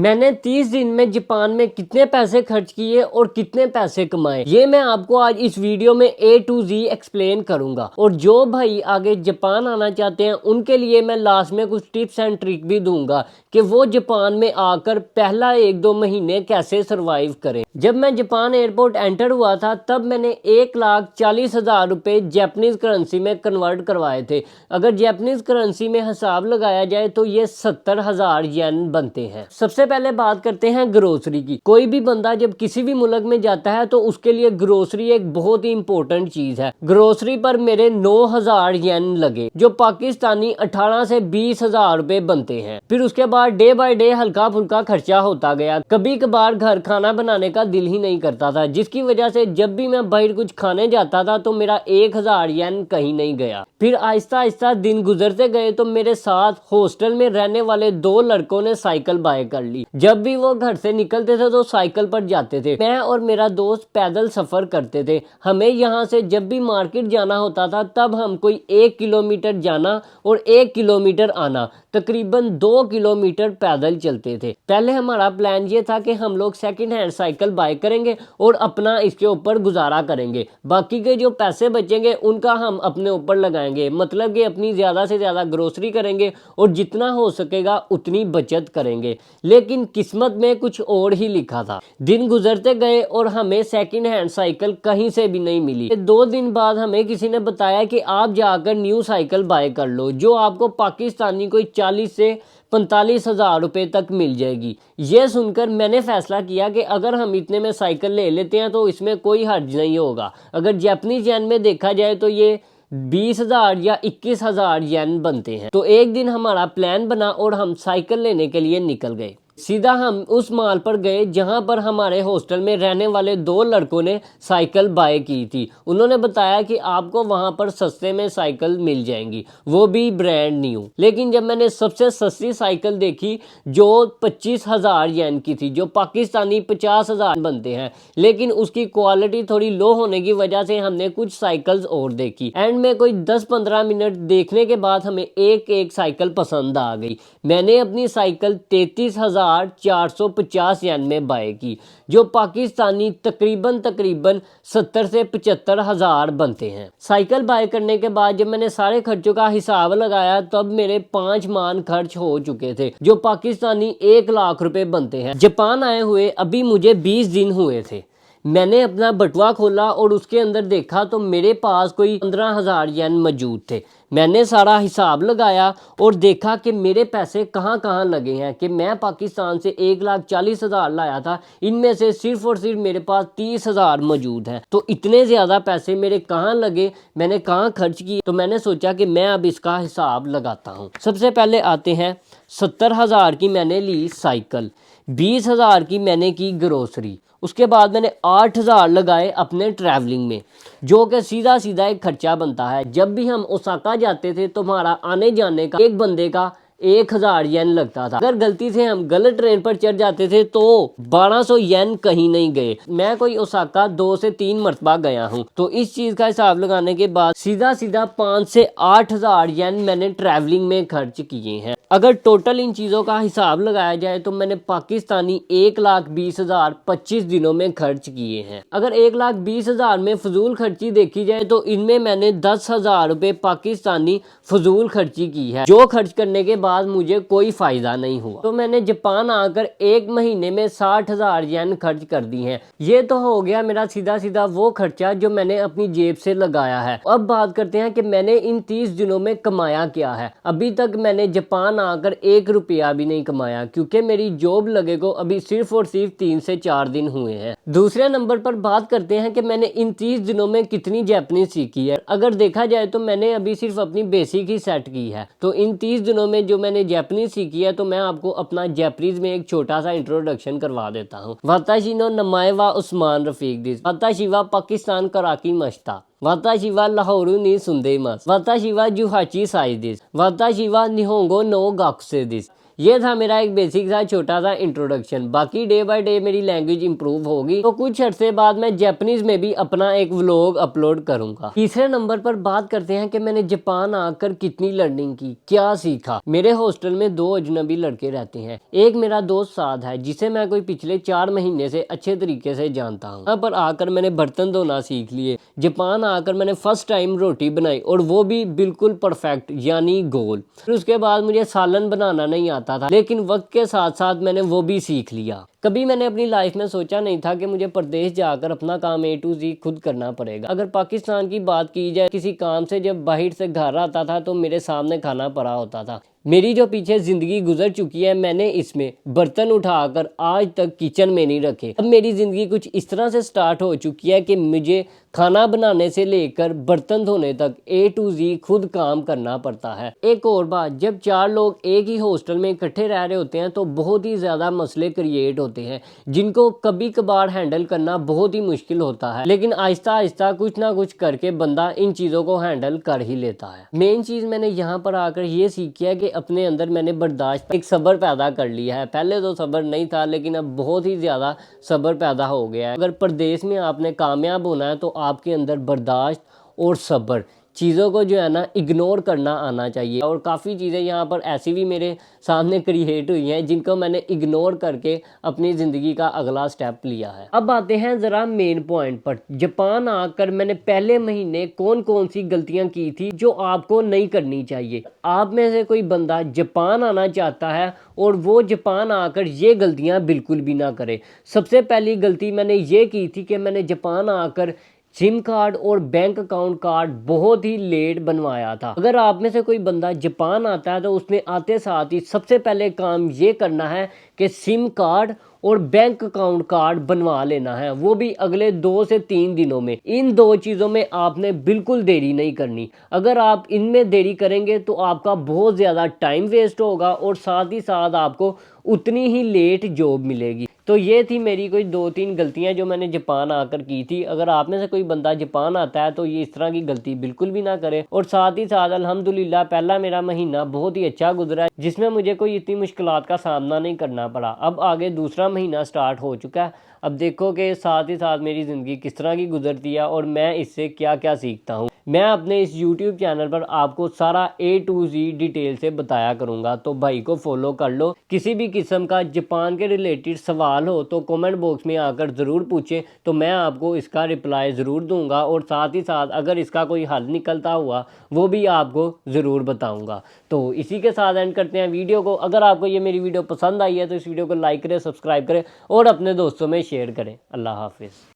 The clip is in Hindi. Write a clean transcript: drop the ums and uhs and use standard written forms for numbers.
मैंने 30 दिन में जापान में कितने पैसे खर्च किए और कितने पैसे कमाए, ये मैं आपको आज इस वीडियो में A to Z एक्सप्लेन करूंगा। और जो भाई आगे जापान आना चाहते हैं उनके लिए मैं लास्ट में कुछ टिप्स एंड ट्रिक भी दूंगा कि वो जापान में आकर पहला 1-2 महीने कैसे सरवाइव करें। जब मैं जापान एयरपोर्ट एंटर हुआ था तब मैंने 1,40,000 रुपए जापानीज करेंसी में कन्वर्ट करवाए थे। अगर जापानीज करेंसी में हिसाब लगाया जाए तो ये 70,000 येन बनते हैं। सबसे पहले बात करते हैं ग्रोसरी की। कोई भी बंदा जब किसी भी मुल्क में जाता है तो उसके लिए ग्रोसरी एक बहुत ही इंपॉर्टेंट चीज है। ग्रोसरी पर मेरे 9,000 येन लगे, जो पाकिस्तानी 18 से 20,000 रुपए बनते हैं। फिर उसके बाद डे बाय डे हल्का फुल्का खर्चा होता गया। कभी कभार घर खाना बनाने का दिल ही नहीं करता था, जिसकी वजह से जब भी मैं बाहर कुछ खाने जाता था तो मेरा 1,000 येन कहीं नहीं गया। फिर आहिस्ता आहिस्ता दिन गुजरते गए तो मेरे साथ हॉस्टल में रहने वाले 2 लड़कों ने साइकिल बाय कर ली। जब भी वो घर से निकलते थे तो साइकिल पर जाते थे। मैं और मेरा दोस्त पैदल सफर करते थे। हमें यहाँ से जब भी मार्केट जाना होता था तब हम कोई 1 किलोमीटर जाना और 1 किलोमीटर आना, तकरीबन 2 किलोमीटर पैदल चलते थे। पहले हमारा प्लान ये था कि हम लोग सेकंड हैंड साइकिल बाय करेंगे और अपना इसके ऊपर गुजारा करेंगे, बाकी के जो पैसे बचेंगे उनका हम अपने ऊपर लगाएंगे। मतलब कि अपनी ज़्यादा से ज़्यादा ग्रोसरी करेंगे और जितना हो सकेगा उतनी बचत करेंगे। लेकिन किस्मत में कुछ और ही लिखा था। दिन गुजरते गए और हमें सेकंड हैंड साइकिल कहीं से भी नहीं मिली। 2 दिन बाद हमें किसी ने बताया कि आप जाकर न्यू साइकिल बाय कर लो, जो आपको पाकिस्तानी कोई 40 से 45,000 रुपए तक मिल जाएगी। ये सुनकर मैंने फैसला किया कि अगर हम इतने में साइकिल ले लेते हैं तो इसमें कोई हर्ज नहीं होगा। अगर जापानीज येन में देखा जाए तो ये 20,000 या 21,000 येन बनते हैं। तो एक दिन हमारा प्लान बना और हम साइकिल लेने के लिए निकल गए। सीधा हम उस मॉल पर गए जहां पर हमारे हॉस्टल में रहने वाले 2 लड़कों ने साइकिल बाय की थी। उन्होंने बताया कि आपको वहां पर सस्ते में साइकिल मिल जाएंगी, वो भी ब्रांड न्यू। लेकिन जब मैंने सबसे सस्ती साइकिल देखी जो 25,000 येन की थी, जो पाकिस्तानी 50,000 बनते हैं, लेकिन उसकी क्वालिटी थोड़ी लो होने की वजह से हमने कुछ साइकिल्स और देखी। एंड में कोई 10-15 मिनट देखने के बाद हमें एक एक साइकिल पसंद आ गई। मैंने अपनी साइकिल 33,450 येन में बाय की, जो पाकिस्तानी तकरीबन 70 से 75,000 बनते हैं। साइकिल बाय करने के बाद जब मैंने सारे खर्चों का हिसाब लगाया तब मेरे 5 मान खर्च हो चुके थे, जो पाकिस्तानी 1 लाख रुपए बनते हैं। जापान आए हुए अभी मुझे 20 दिन हुए थे। मैंने अपना बटुआ खोला और उसके अंदर देखा तो मेरे पास कोई 15,000 येन मौजूद थे। मैंने सारा हिसाब लगाया और देखा कि मेरे पैसे कहाँ कहाँ लगे हैं। कि मैं पाकिस्तान से 1,40,000 लाया था, इनमें से सिर्फ और सिर्फ मेरे पास 30,000 मौजूद है। तो इतने ज़्यादा पैसे मेरे कहाँ लगे, मैंने कहाँ खर्च किए। तो मैंने सोचा कि मैं अब इसका हिसाब लगाता हूँ। सबसे पहले आते हैं 70,000 की मैंने ली साइकिल, 20,000 की मैंने की ग्रोसरी, उसके बाद मैंने 8,000 लगाए अपने ट्रैवलिंग में, जो कि सीधा सीधा एक खर्चा बनता है। जब भी हम ओसाका जाते थे तो हमारा आने जाने का एक बंदे का 1,000 येन लगता था। अगर गलती से हम गलत ट्रेन पर चढ़ जाते थे तो 1,200 येन कहीं नहीं गए। मैं कोई ओसाका 2 से 3 मरतबा गया हूँ। तो इस चीज का हिसाब लगाने के बाद सीधा सीधा 5 से 8,000 येन मैंने ट्रैवलिंग में खर्च किए हैं। अगर टोटल इन चीज़ों का हिसाब लगाया जाए तो मैंने पाकिस्तानी 1,20,000 25 दिनों में खर्च किए हैं। अगर 1,20,000 में फजूल खर्ची देखी जाए तो इनमें मैंने 10,000 रुपये पाकिस्तानी फजूल खर्ची की है, जो खर्च करने के बाद मुझे कोई फायदा नहीं हुआ। तो मैंने जापान आकर 1 महीने में 60,000 येन खर्च कर दी हैं। ये तो हो गया मेरा सीधा सीधा वो खर्चा जो मैंने अपनी जेब से लगाया है। अब बात करते हैं कि मैंने इन 30 दिनों में कमाया क्या है। अभी तक मैंने जापान आकर 1 रुपया भी नहीं कमाया, क्योंकि मेरी जॉब लगे को अभी सिर्फ और सिर्फ 3 से 4 दिन हुए हैं। दूसरे नंबर पर बात करते हैं कि मैंने इन 30 दिनों में कितनी जापानीज सीखी है। अगर देखा जाए तो मैंने अभी सिर्फ अपनी बेसिक ही सेट की है। तो इन 30 दिनों में जो मैंने जापानीज सीखी है, तो मैं आपको अपना जापानीज में एक छोटा सा इंट्रोडक्शन करवा देता हूँ। वाताशी नो नमाए वा उस्मान रफीक दिस, वाताशी वा पाकिस्तान कराकी मश्ता, वाताशी वा लाहौरू नी सुंदे मस, वाताशी वा जुहाची साई दिस, वाताशी वा निहोंगो नो गाकुसे दिस। ये था मेरा एक बेसिक सा छोटा सा इंट्रोडक्शन। बाकी डे बाय डे मेरी लैंग्वेज इंप्रूव होगी तो कुछ अर्से बाद मैं जापानीज में भी अपना एक व्लॉग अपलोड करूंगा। तीसरे नंबर पर बात करते हैं कि मैंने जापान आकर कितनी लर्निंग की, क्या सीखा। मेरे हॉस्टल में 2 अजनबी लड़के रहते हैं। एक मेरा दोस्त साद है जिसे मैं कोई पिछले 4 महीने से अच्छे तरीके से जानता हूँ। यहाँ पर आकर मैंने बर्तन धोना सीख लिए। जापान आकर मैंने फर्स्ट टाइम रोटी बनाई और वो भी बिल्कुल परफेक्ट यानी गोल। फिर उसके बाद मुझे सालन बनाना नहीं आता था, लेकिन वक्त के साथ साथ मैंने वो भी सीख लिया। कभी मैंने अपनी लाइफ में सोचा नहीं था कि मुझे प्रदेश जाकर अपना काम A to Z खुद करना पड़ेगा। अगर पाकिस्तान की बात की जाए, किसी काम से जब बाहर से घर आता था तो मेरे सामने खाना पड़ा होता था। मेरी जो पीछे जिंदगी गुजर चुकी है, मैंने इसमें बर्तन उठाकर आज तक किचन में नहीं रखे। अब मेरी जिंदगी कुछ इस तरह से स्टार्ट हो चुकी है कि मुझे खाना बनाने से लेकर बर्तन धोने तक A to Z खुद काम करना पड़ता है। एक और बात, जब 4 लोग एक ही हॉस्टल में इकट्ठे रह रहे होते हैं तो बहुत ही ज्यादा मसले क्रिएट होते हैं जिनको कभी कभार हैंडल करना बहुत ही मुश्किल होता है, लेकिन आहिस्ता आहिस्ता कुछ ना कुछ करके बंदा इन चीजों को हैंडल कर ही लेता है। मेन चीज मैंने यहाँ पर आकर ये सीखी है कि अपने अंदर मैंने बर्दाश्त, एक सब्र पैदा कर लिया है। पहले तो सब्र नहीं था, लेकिन अब बहुत ही ज्यादा सब्र पैदा हो गया है। अगर प्रदेश में आपने कामयाब होना है तो आपके अंदर बर्दाश्त और सब्र, चीज़ों को जो है ना इग्नोर करना आना चाहिए। और काफ़ी चीज़ें यहाँ पर ऐसी भी मेरे सामने क्रिएट हुई हैं जिनको मैंने इग्नोर करके अपनी ज़िंदगी का अगला स्टेप लिया है। अब आते हैं ज़रा मेन पॉइंट पर। जापान आकर मैंने पहले महीने कौन कौन सी गलतियाँ की थी जो आपको नहीं करनी चाहिए। आप में से कोई बंदा जापान आना चाहता है और वो जापान आकर ये गलतियाँ बिल्कुल भी ना करे। सबसे पहली गलती मैंने ये की थी कि मैंने जापान आकर सिम कार्ड और बैंक अकाउंट कार्ड बहुत ही लेट बनवाया था। अगर आप में से कोई बंदा जापान आता है तो उसने आते साथ ही सबसे पहले काम ये करना है कि सिम कार्ड और बैंक अकाउंट कार्ड बनवा लेना है, वो भी अगले 2 से 3 दिनों में। इन 2 चीज़ों में आपने बिल्कुल देरी नहीं करनी। अगर आप इनमें देरी करेंगे तो आपका बहुत ज़्यादा टाइम वेस्ट होगा और साथ ही साथ आपको उतनी ही लेट जॉब मिलेगी। तो ये थी मेरी कोई 2-3 गलतियां जो मैंने जापान आकर की थी। अगर आप में से कोई बंदा जापान आता है तो ये इस तरह की गलती बिल्कुल भी ना करे। और साथ ही साथ अल्हम्दुलिल्लाह पहला मेरा महीना बहुत ही अच्छा गुजरा है, जिसमें मुझे कोई इतनी मुश्किलात का सामना नहीं करना पड़ा। अब आगे दूसरा महीना स्टार्ट हो चुका है। अब देखो कि साथ ही साथ मेरी ज़िंदगी किस तरह की गुजरती है और मैं इससे क्या क्या सीखता हूँ। मैं अपने इस YouTube चैनल पर आपको सारा A to Z डिटेल से बताया करूँगा, तो भाई को फॉलो कर लो। किसी भी किस्म का जापान के रिलेटेड सवाल हो तो कमेंट बॉक्स में आकर ज़रूर पूछें, तो मैं आपको इसका रिप्लाई ज़रूर दूंगा। और साथ ही साथ अगर इसका कोई हल निकलता हुआ वो भी आपको ज़रूर बताऊँगा। तो इसी के साथ एंड करते हैं वीडियो को। अगर आपको ये मेरी वीडियो पसंद आई है तो इस वीडियो को लाइक करें, सब्सक्राइब करें और अपने दोस्तों में शेयर करें। अल्लाह हाफिज़।